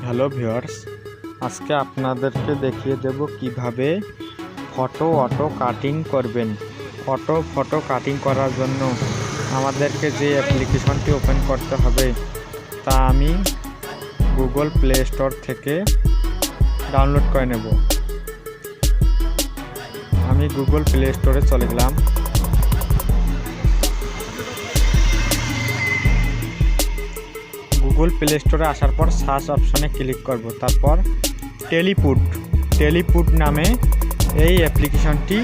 Hello viewers, আজকে আপনাদেরকে দেখিয়ে দেব কিভাবে ফটো অটো কাটিং করবেন। ফটো কাটিং করার জন্য আমাদেরকে যে অ্যাপ্লিকেশনটি ওপেন করতে হবে তা আমি গুগল প্লে স্টোর থেকে ডাউনলোড করে নেব। আমি গুগল প্লে স্টোরে চলে গেলাম। গুগল প্লে স্টোরে আসার পর সার্চ অপশনে ক্লিক করব। তারপর টেলিপুট নামে এই অ্যাপ্লিকেশনটি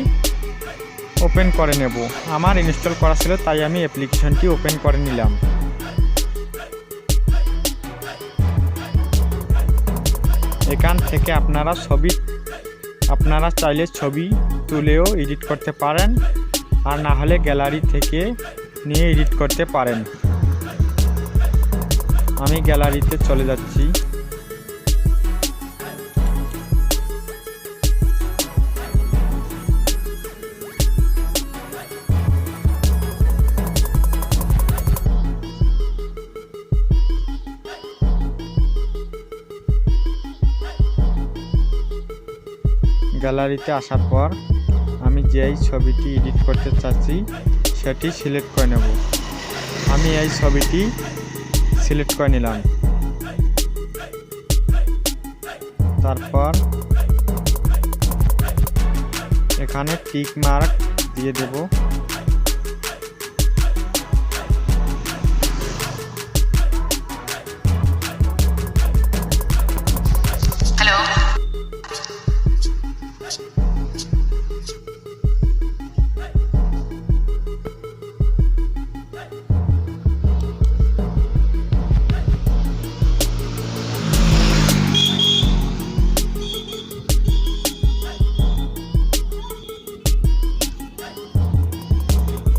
ওপেন করে নেব। আমার ইনস্টল করা ছিল তাই আমি অ্যাপ্লিকেশনটি ওপেন করে নিলাম। এখান থেকে আপনারা চাইলে ছবি তুলেও এডিট করতে পারেন, আর না হলে গ্যালারি থেকে নিয়ে এডিট করতে পারেন। আমি গ্যালারিতে চলে যাচ্ছি। গ্যালারিতে আসার পর আমি যেই ছবিটি এডিট করতে চাচ্ছি সেটি সিলেক্ট করে নেব। আমি এই ছবিটি সিলেক্ট করে নিলাম। তারপর এখানে টিক মার্ক দিয়ে দেব।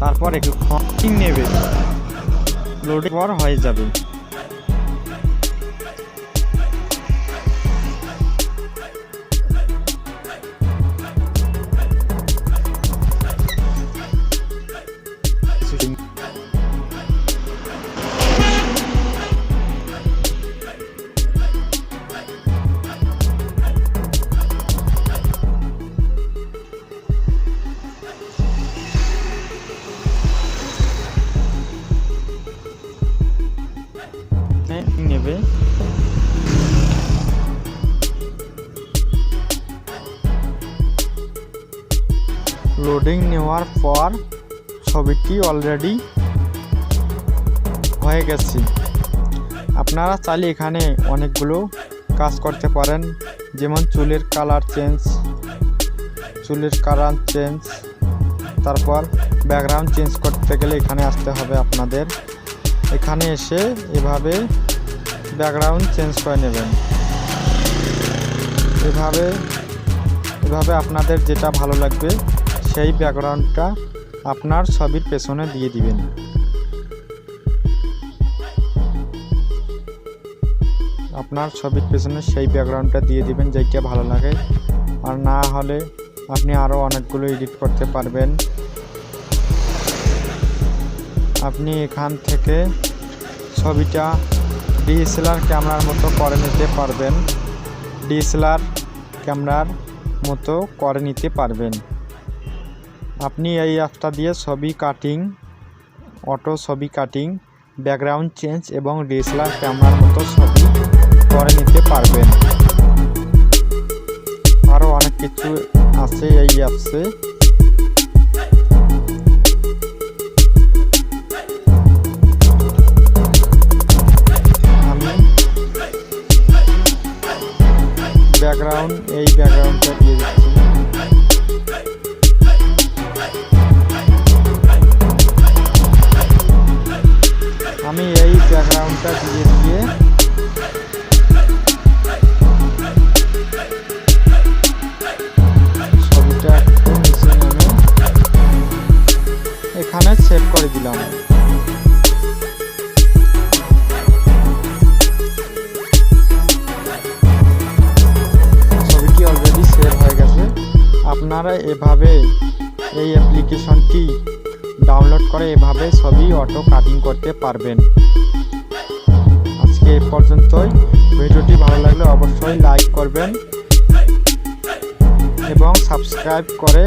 তারপর একটু ফন্টিং নেবে, লোডিং পর হয়ে যাবে। নেবে লোডিং নেওয়ার পর ছবিটি অলরেডি হয়ে গেছে। আপনারা চাইলে এখানে অনেকগুলো কাজ করতে পারেন, যেমন চুলের কালার চেঞ্জ, তারপর ব্যাকগ্রাউন্ড চেঞ্জ করতে গেলে এখানে আসতে হবে আপনাদের। এখানে এসে এভাবে ব্যাকগ্রাউন্ড চেঞ্জ করে নেবেন। এভাবে আপনাদের যেটা ভালো লাগবে সেই ব্যাকগ্রাউন্ডটা আপনার ছবির পেছনে দিয়ে দিবেন। আপনার ছবির পেছনে সেই ব্যাকগ্রাউন্ডটা দিয়ে দিবেন যেটা ভালো লাগে, আর না হলে আপনি আরও অনেকগুলো এডিট করতে পারবেন। আপনি এখান থেকে ছবিটা ডিএসএলআর ক্যামেরার মতো করে নিতে পারবেন। আপনি এই অ্যাপটা দিয়ে অটো ছবি কাটিং, ব্যাকগ্রাউন্ড চেঞ্জ এবং ডিএসএলআর ক্যামেরার মতো ছবি করে নিতে পারবেন। আরও অনেক কিছু আছে এই অ্যাপসে। এই ব্যাকগ্রাউন্ডটা দিয়ে দিচ্ছি। আমি এই ব্যাকগ্রাউন্ডটা দিয়ে ছবিটা একটু নিচে নেমে এখানে সেভ করে দিলাম। আপনারা এভাবে এই অ্যাপ্লিকেশনটি ডাউনলোড করে এভাবে ছবি অটো কাটিং করতে পারবেন। আজকে এই পর্যন্তই। ভিডিওটি ভালো লাগলে করবেন এবং সাবস্ক্রাইব করে